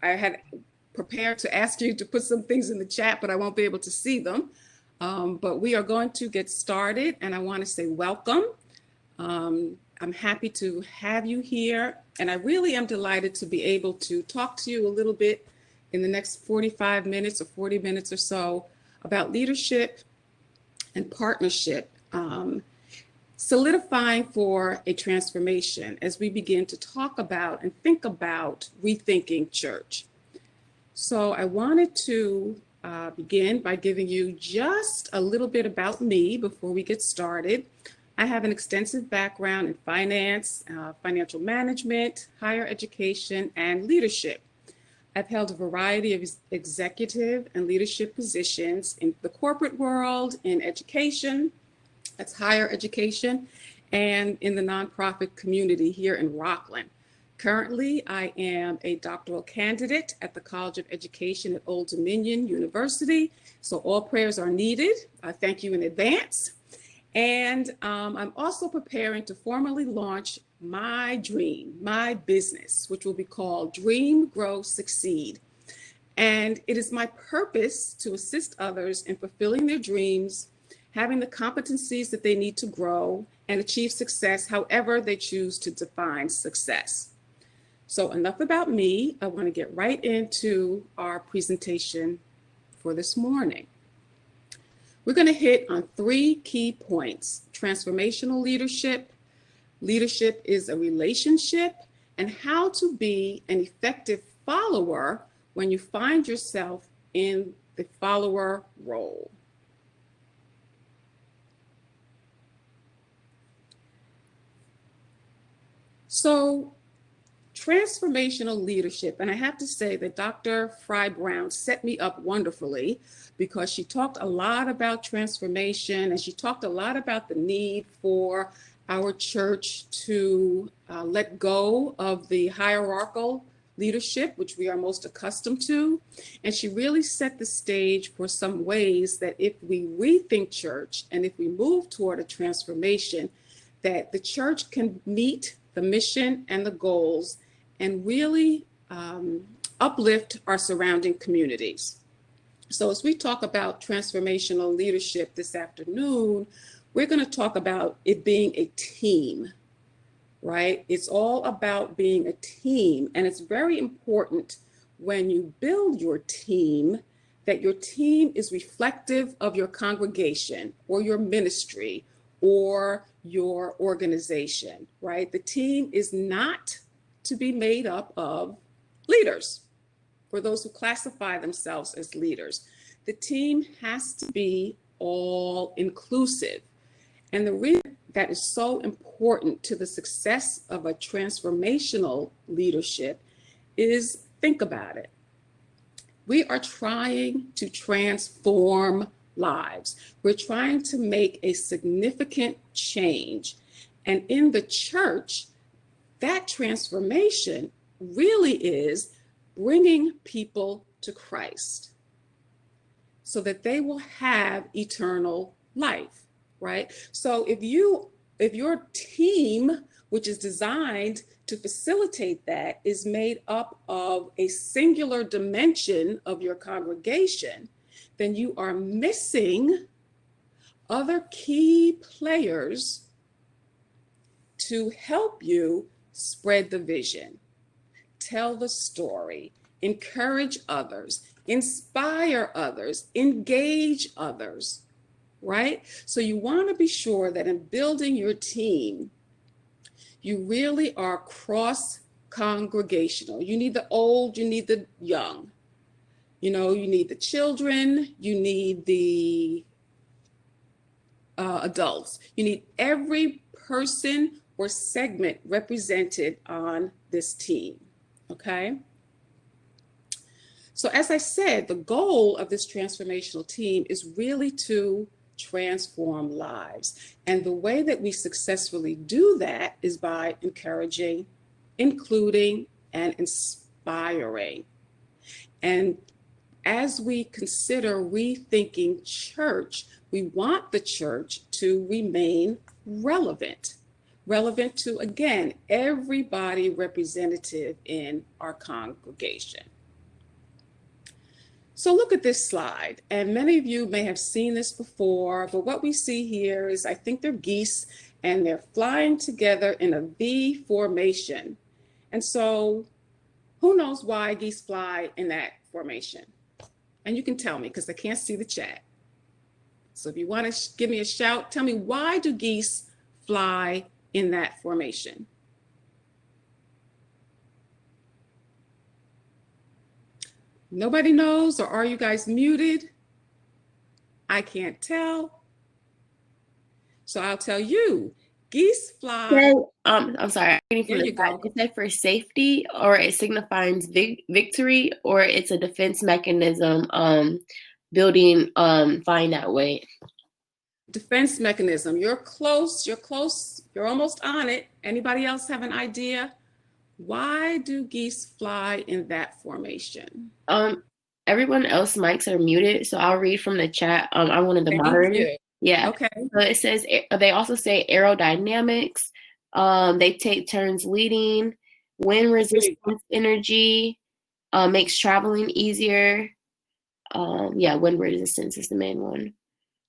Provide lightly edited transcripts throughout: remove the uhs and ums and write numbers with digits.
I had prepared to ask you to put some things in the chat, but I won't be able to see them. But we are going to get started, and I want to say welcome. I'm happy to have you here, and I really am delighted to be able to talk to you a little bit in the next 45 minutes or 40 minutes or so about leadership and partnership, solidifying for a transformation as we begin to talk about and think about rethinking church. So I wanted to begin by giving you just a little bit about me before we get started. I have an extensive background in finance, financial management, higher education, and leadership. I've held a variety of executive and leadership positions in the corporate world, in education, that's higher education, and in the nonprofit community here in Rockland. Currently, I am a doctoral candidate at the College of Education at Old Dominion University, so all prayers are needed. I thank you in advance. And I'm also preparing to formally launch my dream, my business, which will be called Dream, Grow, Succeed. And it is my purpose to assist others in fulfilling their dreams, having the competencies that they need to grow and achieve success however they choose to define success. So enough about me. I want to get right into our presentation for this morning. We're going to hit on 3 key points: transformational leadership, leadership is a relationship, and how to be an effective follower when you find yourself in the follower role. So, transformational leadership, and I have to say that Dr. Fry Brown set me up wonderfully because she talked a lot about transformation, and she talked a lot about the need for our church to let go of the hierarchical leadership, which we are most accustomed to. And she really set the stage for some ways that if we rethink church and if we move toward a transformation, that the church can meet the mission and the goals and really uplift our surrounding communities. So as we talk about transformational leadership this afternoon, we're going to talk about it being a team, right? It's all about being a team. And it's very important when you build your team that your team is reflective of your congregation or your ministry or your organization, right? The team is not to be made up of leaders, for those who classify themselves as leaders. The team has to be all inclusive. And the reason that is so important to the success of a transformational leadership is, think about it. We are trying to transform lives. We're trying to make a significant change. And in the church, that transformation really is bringing people to Christ so that they will have eternal life, right? So if your team, which is designed to facilitate that, is made up of a singular dimension of your congregation, then you are missing other key players to help you spread the vision, tell the story, encourage others, inspire others, engage others, right? So you want to be sure that in building your team, you really are cross-congregational. You need the old, you need the young. You know, you need the children, you need the adults. You need every person or segment represented on this team, okay? So as I said, the goal of this transformational team is really to transform lives. And the way that we successfully do that is by encouraging, including, and inspiring. And as we consider rethinking church, we want the church to remain relevant. relevant to, again, everybody representative in our congregation. So look at this slide, and many of you may have seen this before, but what we see here is, I think they're geese, and they're flying together in a V formation. And so who knows why geese fly in that formation? And you can tell me, because I can't see the chat. So if you want to give me a shout, tell me, why do geese fly in that formation? Nobody knows, or are you guys muted? I can't tell. So I'll tell you, geese fly. I'm sorry, I'm reading from the side. It said for safety, or it signifies victory, or it's a defense mechanism, building, flying that way. Defense mechanism. You're close, you're almost on it. Anybody else have an idea? Why do geese fly in that formation? Everyone else mics are muted, so I'll read from the chat. I'm one of the moderators. Yeah. Okay. So it says, they also say aerodynamics. They take turns leading. Wind resistance energy makes traveling easier. Wind resistance is the main one.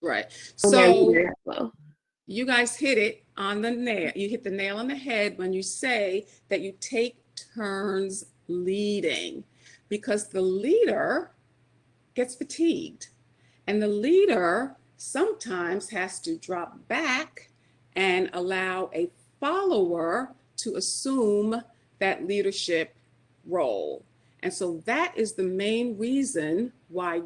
Right. So you guys hit it on the nail. You hit the nail on the head when you say that you take turns leading, because the leader gets fatigued, and the leader sometimes has to drop back and allow a follower to assume that leadership role. And so that is the main reason why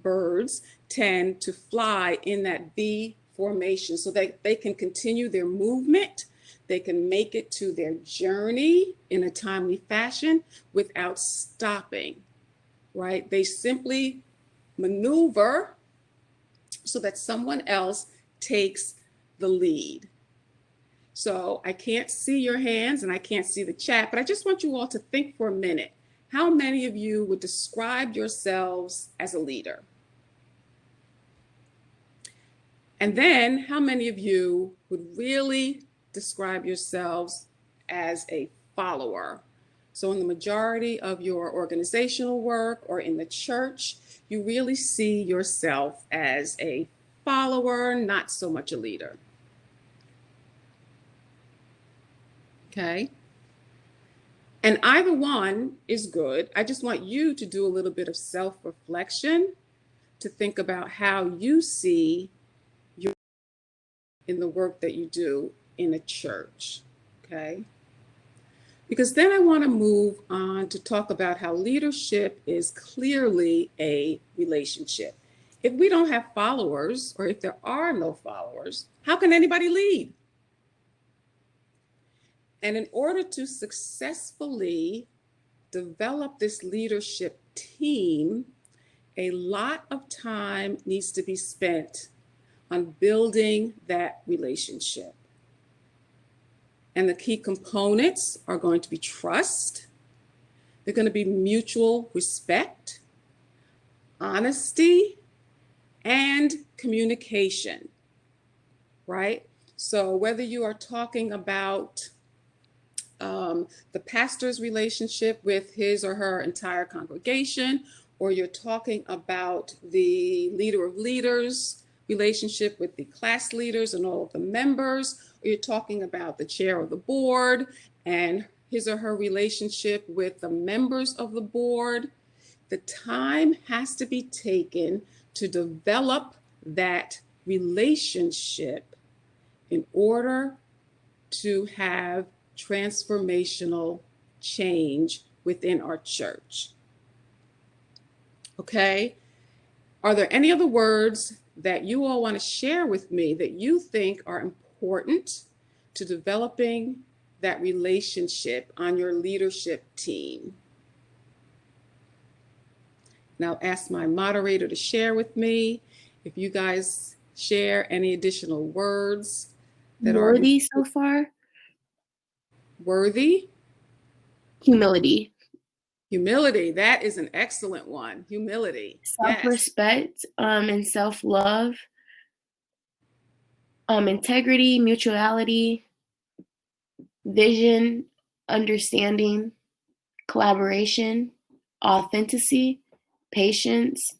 birds tend to fly in that V formation, so that they can continue their movement, they can make it to their journey in a timely fashion without stopping, right? They simply maneuver so that someone else takes the lead. So I can't see your hands and I can't see the chat, but I just want you all to think for a minute. How many of you would describe yourselves as a leader? And then how many of you would really describe yourselves as a follower? So in the majority of your organizational work or in the church, you really see yourself as a follower, not so much a leader. Okay. And either one is good. I just want you to do a little bit of self-reflection, to think about how you see your in the work that you do in a church. Okay. Because then I want to move on to talk about how leadership is clearly a relationship. If we don't have followers, or if there are no followers, how can anybody lead? And in order to successfully develop this leadership team, a lot of time needs to be spent on building that relationship. And the key components are going to be trust. They're going to be mutual respect, honesty, and communication, right? So whether you are talking about the pastor's relationship with his or her entire congregation, or you're talking about the leader of leaders relationship with the class leaders and all of the members, or you're talking about the chair of the board and his or her relationship with the members of the board, the time has to be taken to develop that relationship in order to have transformational change within our church. Okay? Are there any other words that you all want to share with me that you think are important to developing that relationship on your leadership team? Now ask my moderator to share with me if you guys share any additional words that worthy so far. Worthy. Humility. Humility, that is an excellent one. Humility. Self-respect, and self-love. Integrity, mutuality. vision, understanding, collaboration, authenticity, patience.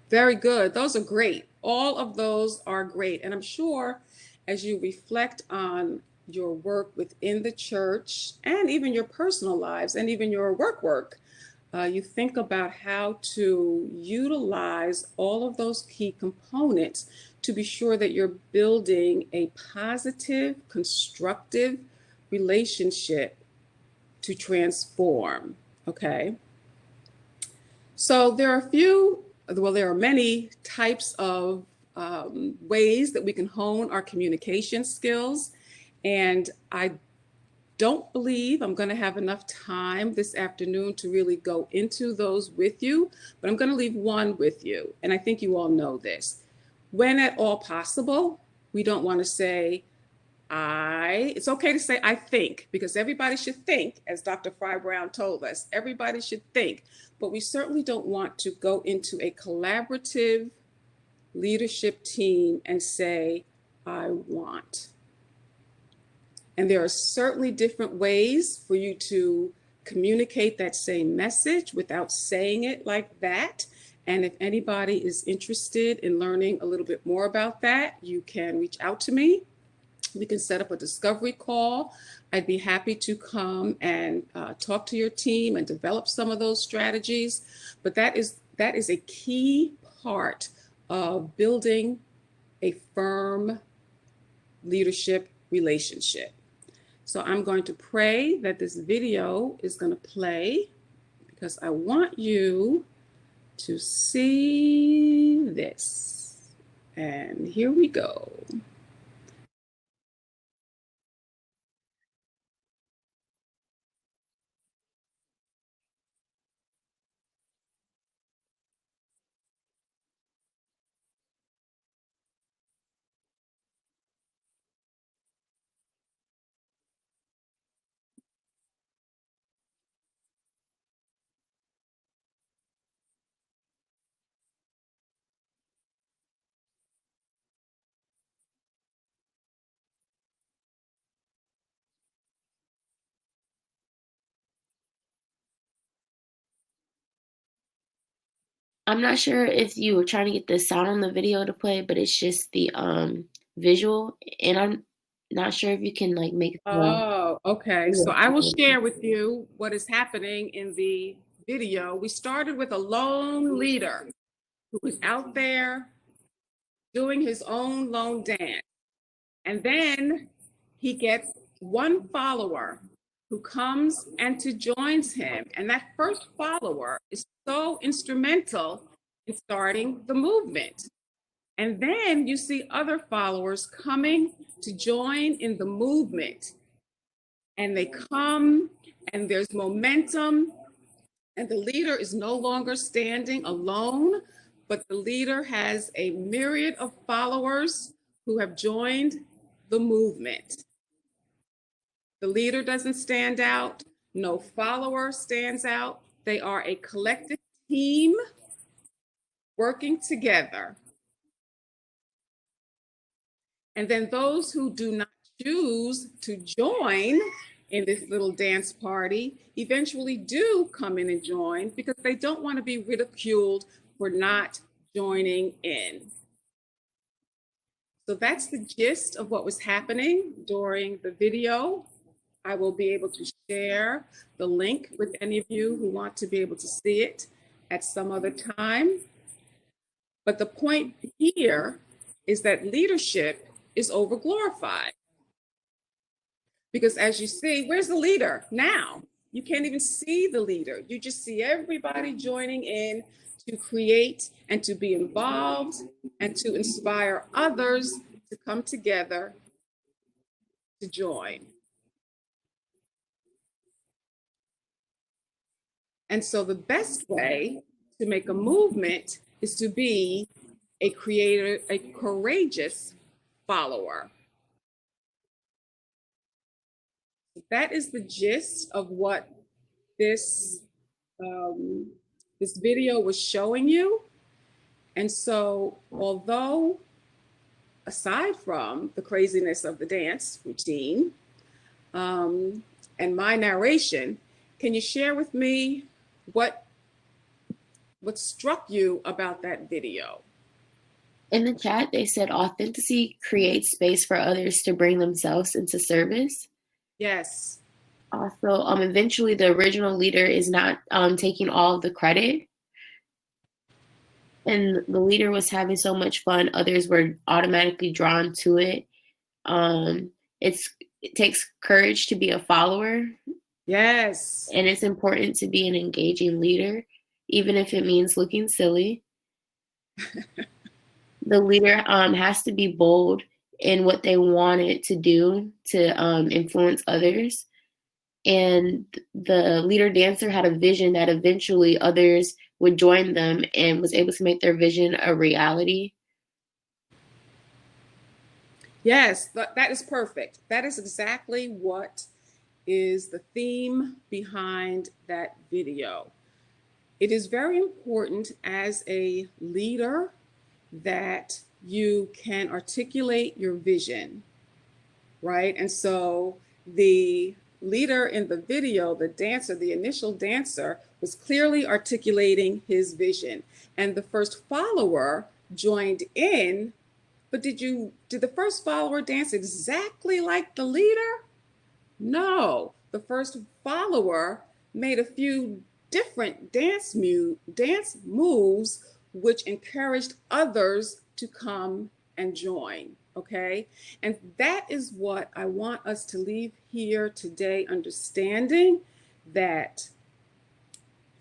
Very good. Those are great. All of those are great. And I'm sure as you reflect on your work within the church and even your personal lives and even your work, you think about how to utilize all of those key components to be sure that you're building a positive, constructive relationship to transform. Okay. So there are there are many types of ways that we can hone our communication skills. And I don't believe I'm going to have enough time this afternoon to really go into those with you, but I'm going to leave one with you. And I think you all know this. When at all possible, we don't want to say, it's okay to say I think, because everybody should think, as Dr. Fry Brown told us, everybody should think, but we certainly don't want to go into a collaborative leadership team and say, I want. And there are certainly different ways for you to communicate that same message without saying it like that. And if anybody is interested in learning a little bit more about that, you can reach out to me. We can set up a discovery call. I'd be happy to come and talk to your team and develop some of those strategies. But that is a key part of building a firm leadership relationship. So I'm going to pray that this video is going to play because I want you to see this. And here we go. I'm not sure if you were trying to get the sound on the video to play, but it's just the visual, and I'm not sure if you can like make the Oh, okay. So I will share with you what is happening in the video. We started with a lone leader who was out there doing his own lone dance. And then he gets one follower who comes and to joins him. And that first follower is so instrumental in starting the movement. And then you see other followers coming to join in the movement. And they come and there's momentum. And the leader is no longer standing alone, but the leader has a myriad of followers who have joined the movement. The leader doesn't stand out, no follower stands out. They are a collective team working together. And then those who do not choose to join in this little dance party eventually do come in and join because they don't want to be ridiculed for not joining in. So that's the gist of what was happening during the video. I will be able to share the link with any of you who want to be able to see it at some other time. But the point here is that leadership is overglorified. Because as you see, where's the leader now? You can't even see the leader. You just see everybody joining in to create and to be involved and to inspire others to come together to join. And so the best way to make a movement is to be a creator, a courageous follower. That is the gist of what this this video was showing you. And so, although aside from the craziness of the dance routine and my narration, can you share with me what struck you about that video? In the chat, they said authenticity creates space for others to bring themselves into service. Yes. Also, eventually the original leader is not taking all of the credit. And the leader was having so much fun, others were automatically drawn to it. It takes courage to be a follower. Yes. And it's important to be an engaging leader, even if it means looking silly. The leader has to be bold in what they want it to do to influence others. And the leader dancer had a vision that eventually others would join them and was able to make their vision a reality. Yes, that is perfect. That is exactly what is the theme behind that video. It is very important as a leader that you can articulate your vision, right? And so the leader in the video, the dancer, the initial dancer, was clearly articulating his vision. And the first follower joined in, but did the first follower dance exactly like the leader? No, the first follower made a few different dance moves, which encouraged others to come and join. Okay, and that is what I want us to leave here today, understanding that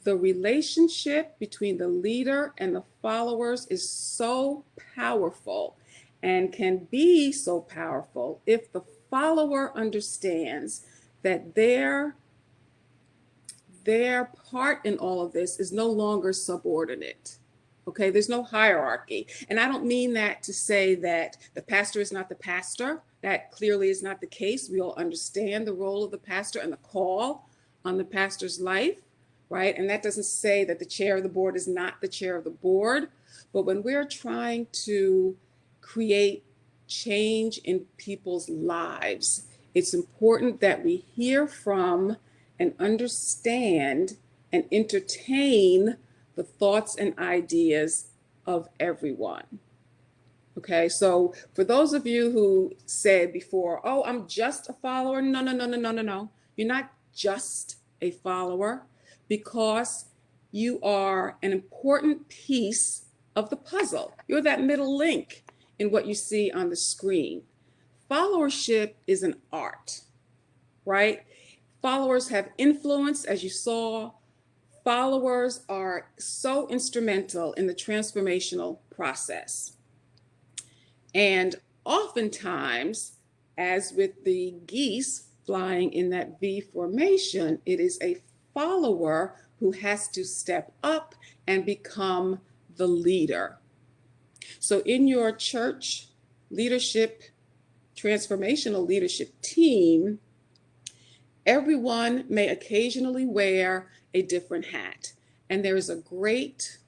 the relationship between the leader and the followers is so powerful and can be so powerful if the follower understands that their part in all of this is no longer subordinate. Okay, there's no hierarchy. And I don't mean that to say that the pastor is not the pastor. That clearly is not the case. We all understand the role of the pastor and the call on the pastor's life, right? And that doesn't say that the chair of the board is not the chair of the board. But when we're trying to create change in people's lives, it's important that we hear from and understand and entertain the thoughts and ideas of everyone. Okay, so for those of you who said before, oh, I'm just a follower, no, no, no, no, no, no, no. You're not just a follower because you are an important piece of the puzzle. You're that middle link in what you see on the screen. Followership is an art, right? Followers have influence, as you saw. Followers are so instrumental in the transformational process. And oftentimes, as with the geese flying in that V formation, it is a follower who has to step up and become the leader. So in your church leadership, transformational leadership team, everyone may occasionally wear a different hat. And there is a great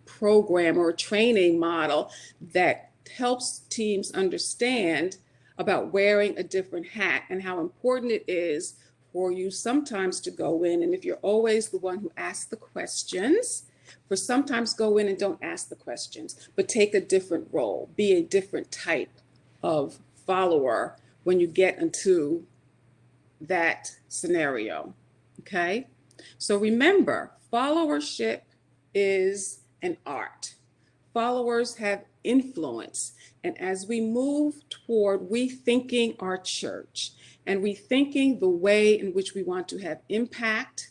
program or a training model that helps teams understand about wearing a different hat and how important it is for you sometimes to go in. And if you're always the one who asks the questions, for sometimes go in and don't ask the questions, but take a different role, be a different type of follower when you get into that scenario. Okay, so remember, followership is an art. Followers have influence. And as we move toward rethinking our church and rethinking the way in which we want to have impact,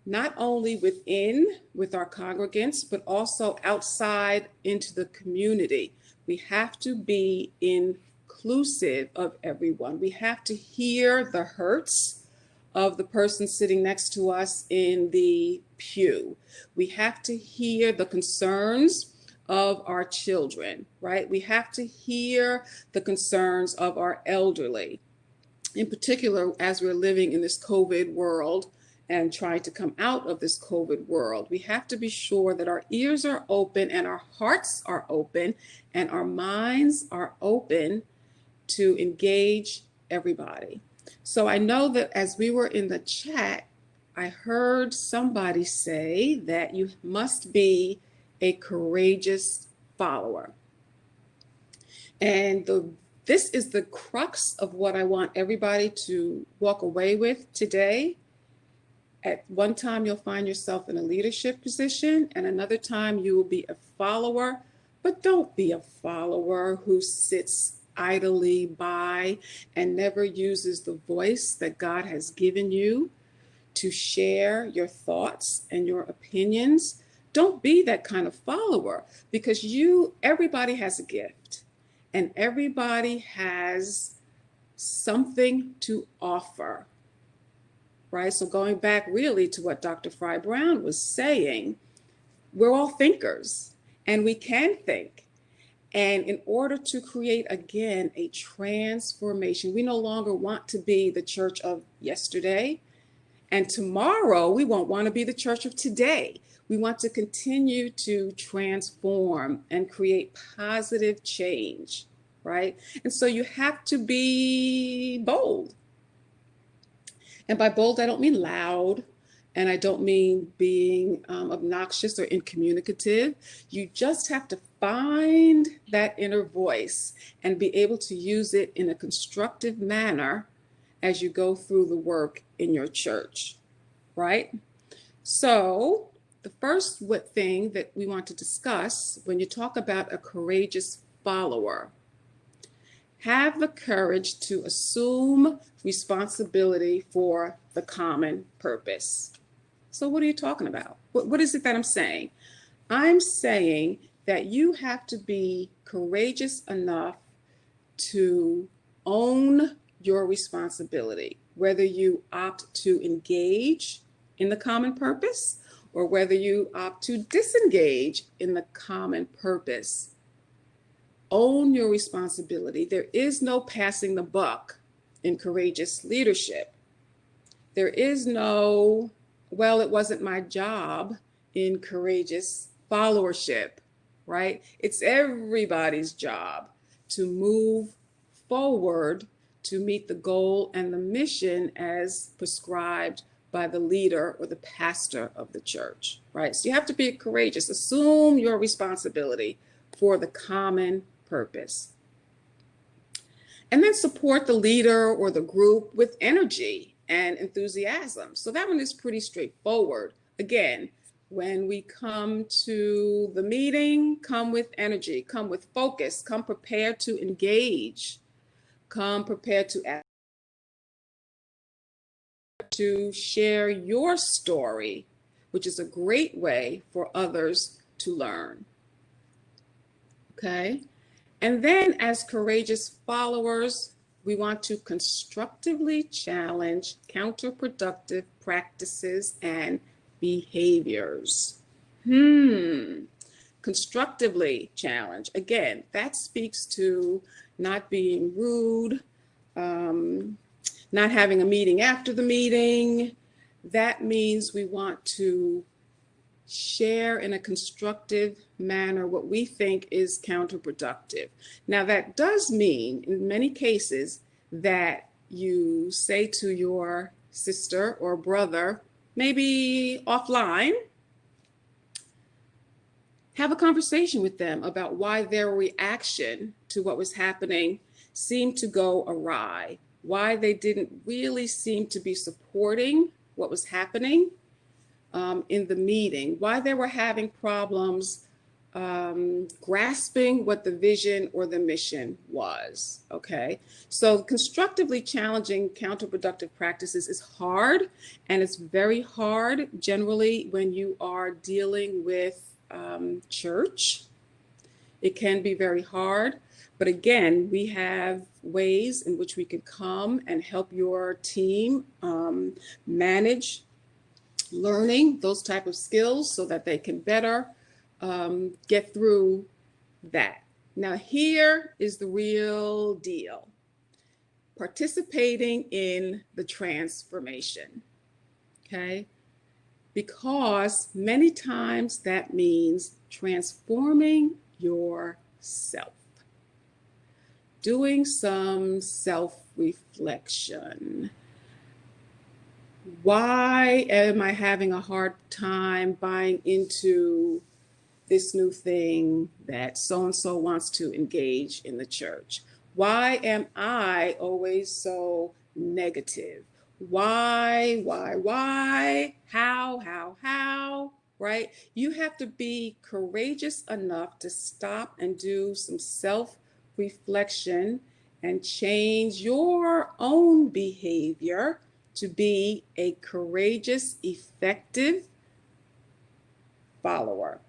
not only with our congregants, but also outside into the community, we have to be inclusive of everyone. We have to hear the hurts of the person sitting next to us in the pew. We have to hear the concerns of our children, right? We have to hear the concerns of our elderly. In particular, as we're living in this COVID world and trying to come out of this COVID world, we have to be sure that our ears are open and our hearts are open and our minds are open to engage everybody. So I know that as we were in the chat, I heard somebody say that you must be a courageous follower. And this is the crux of what I want everybody to walk away with today. At one time, you'll find yourself in a leadership position, and another time you will be a follower. But don't be a follower who sits idly by and never uses the voice that God has given you to share your thoughts and your opinions. Don't be that kind of follower, because everybody has a gift and everybody has something to offer, right? So going back really to what Dr. Fry Brown was saying, we're all thinkers and we can think. And in order to create, again, a transformation, we no longer want to be the church of yesterday. And tomorrow, we won't want to be the church of today. We want to continue to transform and create positive change, right? And so you have to be bold. And by bold, I don't mean loud, and I don't mean being obnoxious or incommunicative. You just have to find that inner voice and be able to use it in a constructive manner as you go through the work in your church, right? So the first thing that we want to discuss when you talk about a courageous follower, have the courage to assume responsibility for the common purpose. So what are you talking about? What is it that I'm saying? I'm saying that you have to be courageous enough to own your responsibility, whether you opt to engage in the common purpose or whether you opt to disengage in the common purpose. Own your responsibility. There is no passing the buck in courageous leadership. There is no, well, it wasn't my job in courageous followership, right? It's everybody's job to move forward to meet the goal and the mission as prescribed by the leader or the pastor of the church, right? So you have to be courageous. Assume your responsibility for the common purpose. And then support the leader or the group with energy and enthusiasm. So that one is pretty straightforward. Again, when we come to the meeting, come with energy, come with focus, come prepared to engage, come prepared to share your story, which is a great way for others to learn. Okay? And then as courageous followers, we want to constructively challenge counterproductive practices and behaviors. Constructively challenge. Again, that speaks to not being rude, not having a meeting after the meeting. That means we want to share in a constructive manner what we think is counterproductive. Now, that does mean in many cases that you say to your sister or brother, maybe offline, have a conversation with them about why their reaction to what was happening seemed to go awry, why they didn't really seem to be supporting what was happening in the meeting, why they were having problems grasping what the vision or the mission was, okay? So constructively challenging counterproductive practices is hard, and it's very hard generally when you are dealing with church. It can be very hard, but again, we have ways in which we can come and help your team manage learning those type of skills so that they can better get through that. Now, here is the real deal. Participating in the transformation. okay? Because many times that means transforming yourself, doing some self-reflection. Why am I having a hard time buying into this new thing that so-and-so wants to engage in the church? Why am I always so negative? Why? How, right? You have to be courageous enough to stop and do some self-reflection and change your own behavior to be a courageous, effective follower.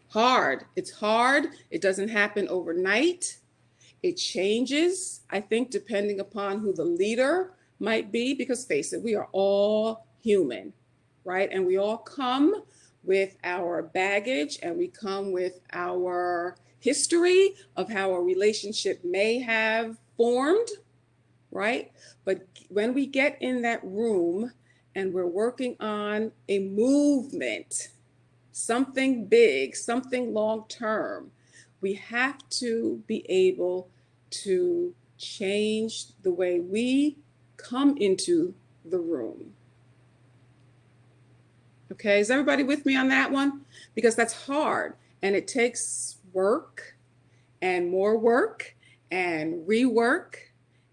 Hard. It's hard. It doesn't happen overnight. It changes, I think, depending upon who the leader might be, because face it, we are all human, right? And we all come with our baggage and we come with our history of how a relationship may have formed, right? But when we get in that room and we're working on a movement, something big, something long term, we have to be able to change the way we come into the room. Okay, is everybody with me on that one? Because that's hard and it takes work and more work and rework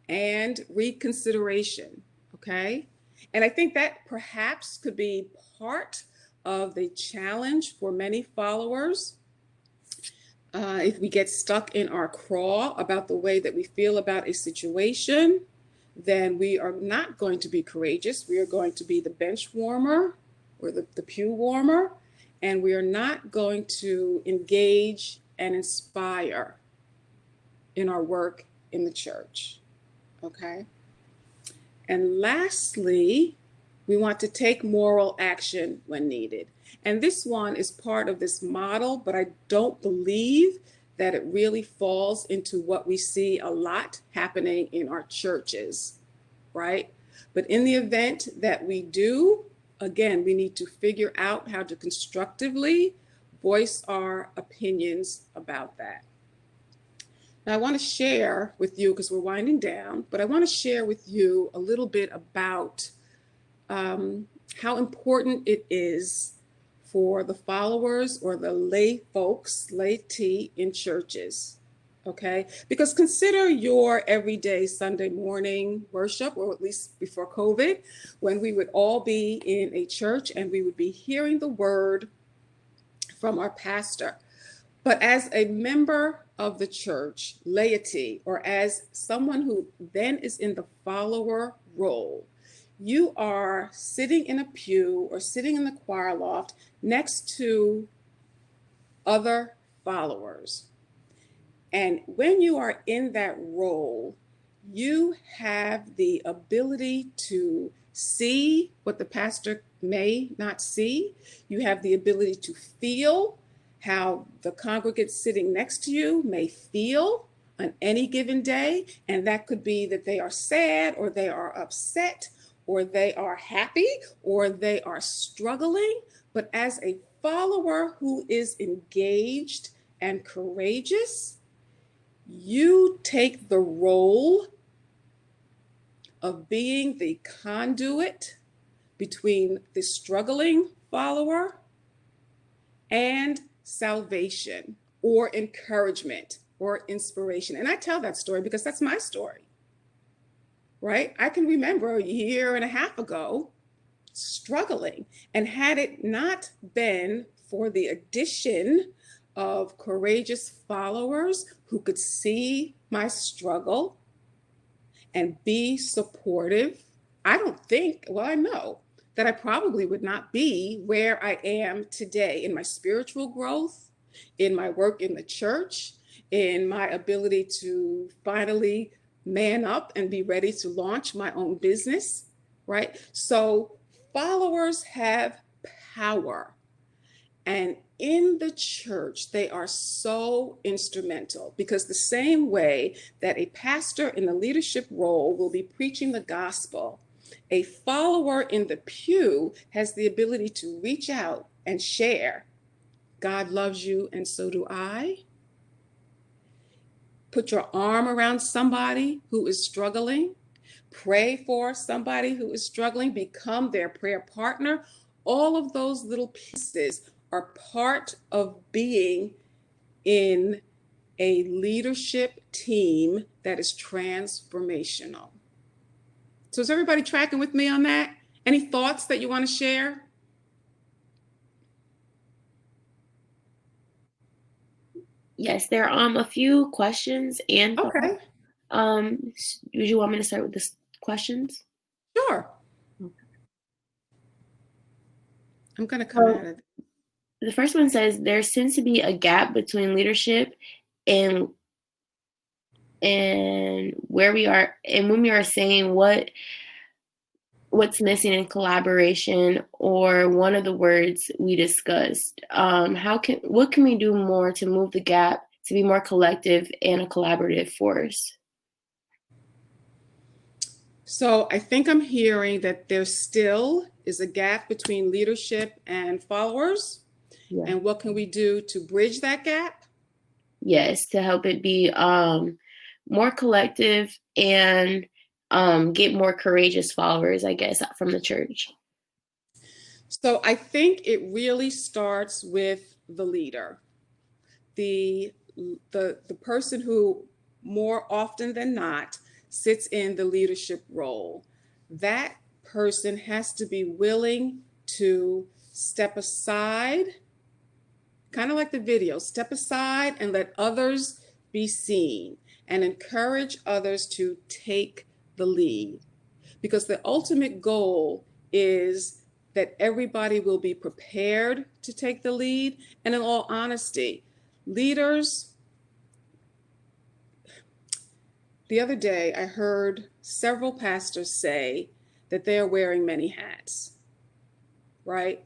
and reconsideration. Okay, and I think that perhaps could be part of the challenge for many followers. If we get stuck in our craw about the way that we feel about a situation, then we are not going to be courageous. We are going to be the bench warmer or the pew warmer, and we are not going to engage and inspire in our work in the church. Okay? And lastly, we want to take moral action when needed. And this one is part of this model, but I don't believe that it really falls into what we see a lot happening in our churches, right? But in the event that we do, again, we need to figure out how to constructively voice our opinions about that. Now, I want to share with you, because we're winding down, but I want to share with you a little bit about how important it is for the followers or the lay folks, laity in churches, okay? Because consider your everyday Sunday morning worship, or at least before COVID, when we would all be in a church and we would be hearing the word from our pastor. But as a member of the church, laity, or as someone who then is in the follower role, you are sitting in a pew or sitting in the choir loft next to other followers. And when you are in that role, you have the ability to see what the pastor may not see. You have the ability to feel how the congregants sitting next to you may feel on any given day. And that could be that they are sad or they are upset or they are happy or they are struggling. But as a follower who is engaged and courageous, you take the role of being the conduit between the struggling follower and salvation or encouragement or inspiration. And I tell that story because that's my story, right? I can remember a year and a half ago struggling, and had it not been for the addition of courageous followers who could see my struggle and be supportive, I know that I probably would not be where I am today in my spiritual growth, in my work in the church, in my ability to finally man up and be ready to launch my own business, right? So followers have power. And in the church, they are so instrumental, because the same way that a pastor in the leadership role will be preaching the gospel A follower in the pew has the ability to reach out and share. God loves you, and so do I. Put your arm around somebody who is struggling. Pray for somebody who is struggling. Become their prayer partner. All of those little pieces are part of being in a leadership team that is transformational. So is everybody tracking with me on that? Any thoughts that you want to share? Yes, there are a few questions and thoughts. Okay, Would you want me to start with the questions? sure. I'm going to come out of it. The first one says there seems to be a gap between leadership and where we are, and when we are saying what's missing in collaboration or one of the words we discussed. What can we do more to move the gap to be more collective and a collaborative force? So I think I'm hearing that there still is a gap between leadership and followers. Yeah. And what can we do to bridge that gap? Yes, to help it be more collective and get more courageous followers, I guess, from the church. So I think it really starts with the leader, the person who more often than not sits in the leadership role. That person has to be willing to step aside, kind of like the video, step aside and let others be seen and encourage others to take the lead. Because the ultimate goal is that everybody will be prepared to take the lead. And in all honesty, leaders, the other day I heard several pastors say that they are wearing many hats, right?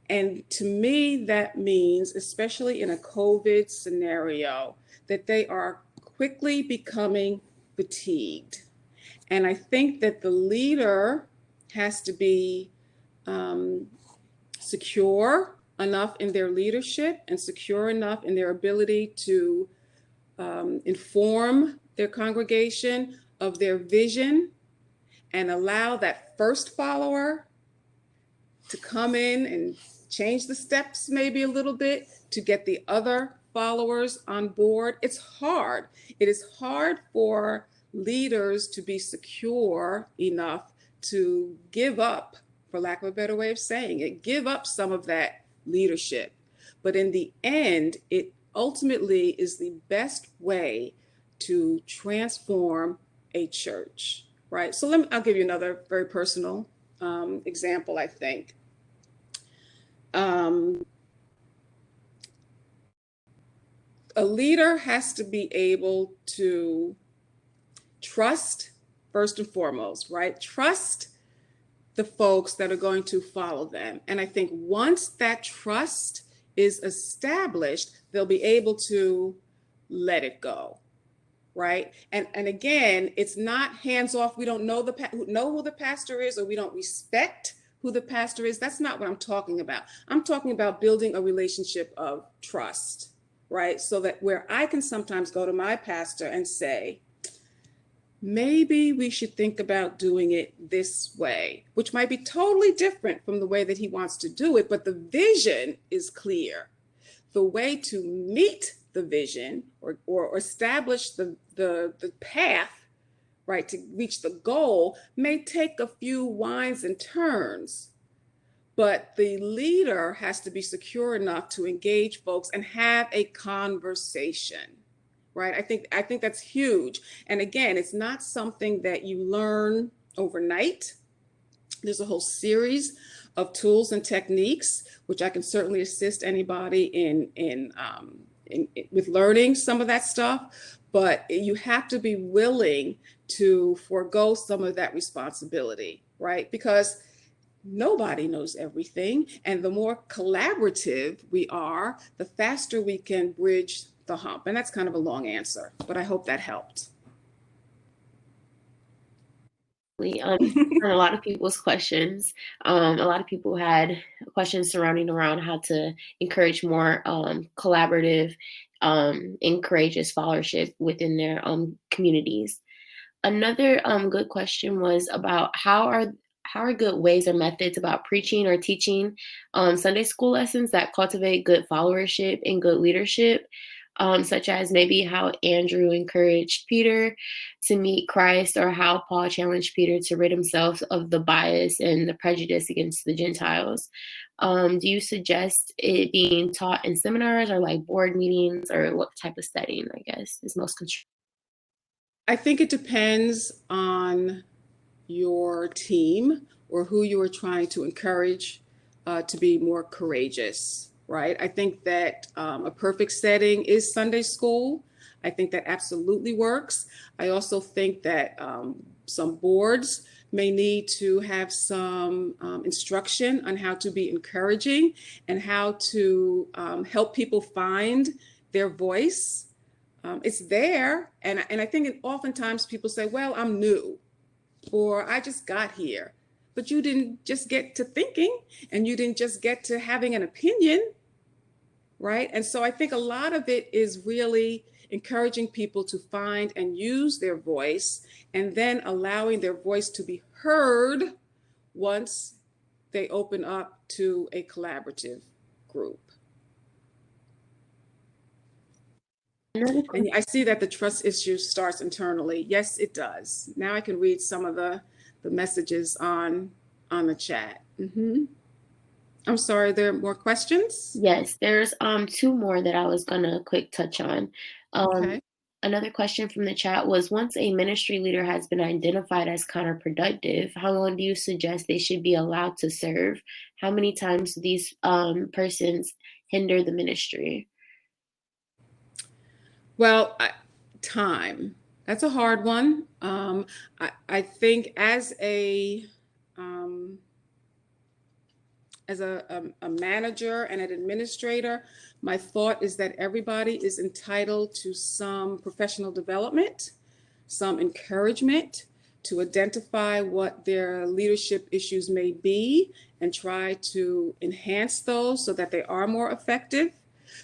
And to me, that means, especially in a COVID scenario, that they are quickly becoming fatigued. And I think that the leader has to be secure enough in their leadership and secure enough in their ability to inform their congregation of their vision and allow that first follower to come in and change the steps maybe a little bit to get the other followers on board. It's hard. It is hard for leaders to be secure enough to give up, for lack of a better way of saying it, give up some of that leadership. But in the end, it ultimately is the best way to transform a church, right? So I'll give you another very personal example, I think. A leader has to be able to trust, first and foremost, right? Trust the folks that are going to follow them. And I think once that trust is established, they'll be able to let it go, right? And again, it's not hands off. We don't know who the pastor is, or we don't respect who the pastor is. That's not what I'm talking about. I'm talking about building a relationship of trust, right? So that where I can sometimes go to my pastor and say, maybe we should think about doing it this way, which might be totally different from the way that he wants to do it, but the vision is clear. The way to meet the vision or establish the path, right, to reach the goal may take a few winds and turns, but the leader has to be secure enough to engage folks and have a conversation, right? I think that's huge. And again, it's not something that you learn overnight. There's a whole series of tools and techniques, which I can certainly assist anybody in with learning some of that stuff. But you have to be willing to forego some of that responsibility, right? Because nobody knows everything. And the more collaborative we are, the faster we can bridge the hump. And that's kind of a long answer, but I hope that helped. On a lot of people's questions. A lot of people had questions surrounding around how to encourage more collaborative and courageous followership within their communities. Another good question was about how are good ways or methods about preaching or teaching Sunday school lessons that cultivate good followership and good leadership, such as maybe how Andrew encouraged Peter to meet Christ, or how Paul challenged Peter to rid himself of the bias and the prejudice against the Gentiles. Do you suggest it being taught in seminars or like board meetings, or what type of setting, I guess, is most constructive? I think it depends on your team or who you are trying to encourage to be more courageous, right? I think that a perfect setting is Sunday school. I think that absolutely works. I also think that some boards may need to have some instruction on how to be encouraging and how to help people find their voice. It's there. And I think oftentimes people say, well, I'm new, or I just got here. But you didn't just get to thinking, and you didn't just get to having an opinion, right? And so I think a lot of it is really encouraging people to find and use their voice, and then allowing their voice to be heard once they open up to a collaborative group. And I see that the trust issue starts internally. Yes, it does. Now I can read some of the messages on the chat. I'm sorry, there are more questions? Yes, there's two more that I was gonna quick touch on. Okay. Another question from the chat was, once a ministry leader has been identified as counterproductive, how long do you suggest they should be allowed to serve? How many times do these persons hinder the ministry? Well, time. That's a hard one. I think as a manager and an administrator, my thought is that everybody is entitled to some professional development, some encouragement to identify what their leadership issues may be and try to enhance those so that they are more effective.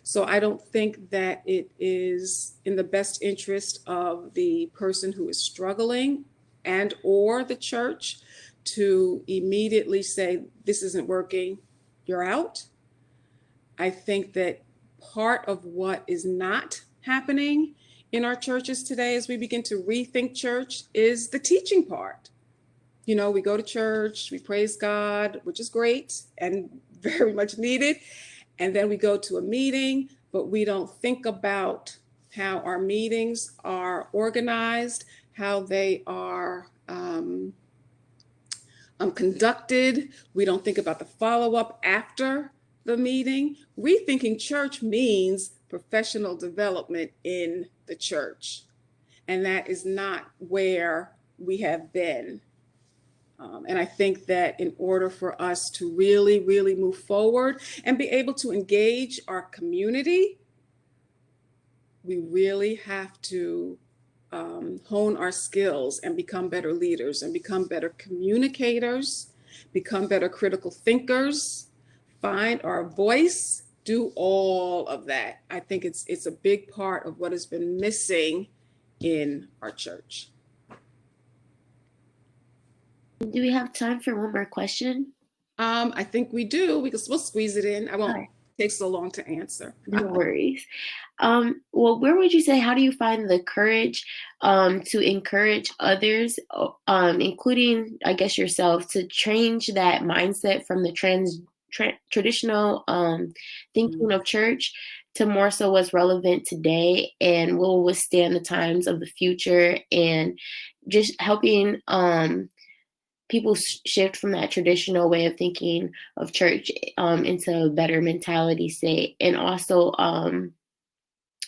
So I don't think that it is in the best interest of the person who is struggling and or the church to immediately say, this isn't working, you're out. I think that part of what is not happening in our churches today as we begin to rethink church is the teaching part. You know, we go to church, we praise God, which is great and very much needed. And then we go to a meeting, but we don't think about how our meetings are organized, how they are conducted. We don't think about the follow-up after the meeting. Rethinking church means professional development in the church. And that is not where we have been. And I think that in order for us to really, really move forward and be able to engage our community, we really have to hone our skills and become better leaders and become better communicators, become better critical thinkers, find our voice, do all of that. I think it's a big part of what has been missing in our church. Do we have time for one more question? I think we do. We'll squeeze it in. I won't take so long to answer. No worries. Well, where would you say, how do you find the courage to encourage others, including, I guess, yourself, to change that mindset from the traditional thinking of church to more so what's relevant today and will withstand the times of the future, and just helping people shift from that traditional way of thinking of church into a better mentality state, and also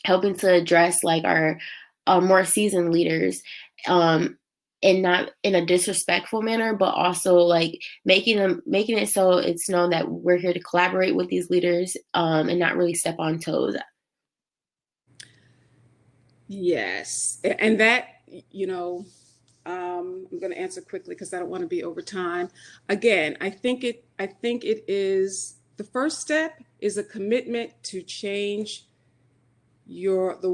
helping to address like our more seasoned leaders, and not in a disrespectful manner, but also like making it so it's known that we're here to collaborate with these leaders and not really step on toes. Yes, and that, you know, going to answer quickly because I don't want to be over time. Again, I think it is the first step is a commitment to change the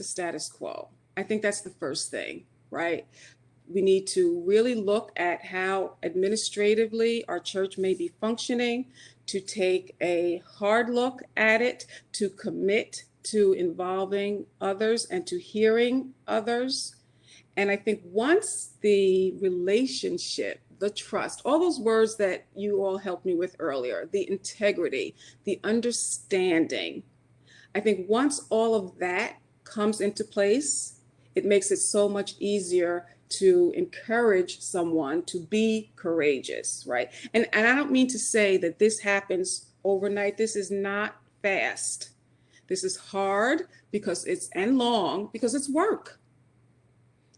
status quo. I think that's the first thing, right? We need to really look at how administratively our church may be functioning, to take a hard look at it, to commit to involving others and to hearing others. And I think once the relationship, the trust, all those words that you all helped me with earlier, the integrity, the understanding, I think once all of that comes into place, it makes it so much easier to encourage someone to be courageous, right? And I don't mean to say that this happens overnight. This is not fast. This is hard and long because it's work,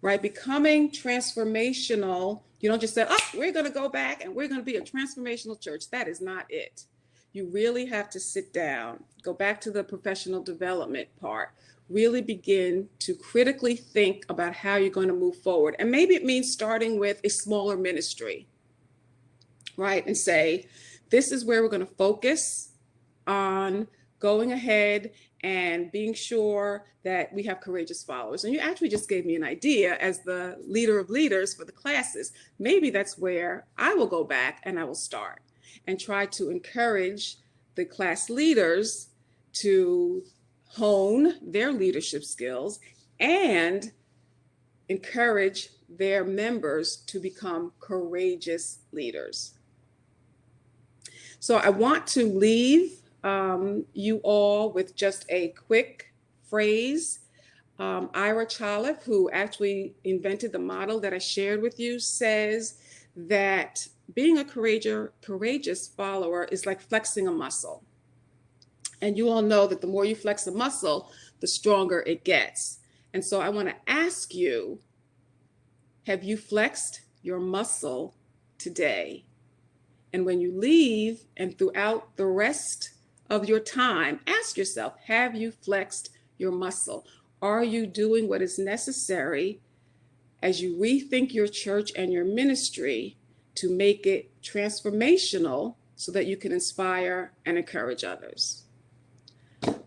right? Becoming transformational, you don't just say, oh, we're going to go back and we're going to be a transformational church. That is not it. You really have to sit down, go back to the professional development part, really begin to critically think about how you're going to move forward. And maybe it means starting with a smaller ministry, right? And say, this is where we're going to focus on going ahead and being sure that we have courageous followers. And you actually just gave me an idea as the leader of leaders for the classes. Maybe that's where I will go back and I will start and try to encourage the class leaders to hone their leadership skills and encourage their members to become courageous leaders. So I want to leave you all with just a quick phrase. Ira Chalif, who actually invented the model that I shared with you, says that being a courageous follower is like flexing a muscle. And you all know that the more you flex a muscle, the stronger it gets. And so I want to ask you, have you flexed your muscle today? And when you leave and throughout the rest of your time, ask yourself, have you flexed your muscle? Are you doing what is necessary as you rethink your church and your ministry to make it transformational so that you can inspire and encourage others?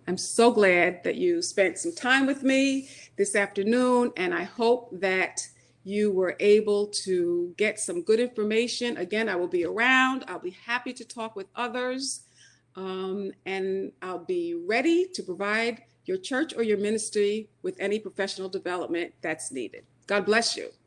I'm so glad that you spent some time with me this afternoon, and I hope that you were able to get some good information. Again, I will be around. I'll be happy to talk with others, and I'll be ready to provide your church or your ministry with any professional development that's needed. God bless you.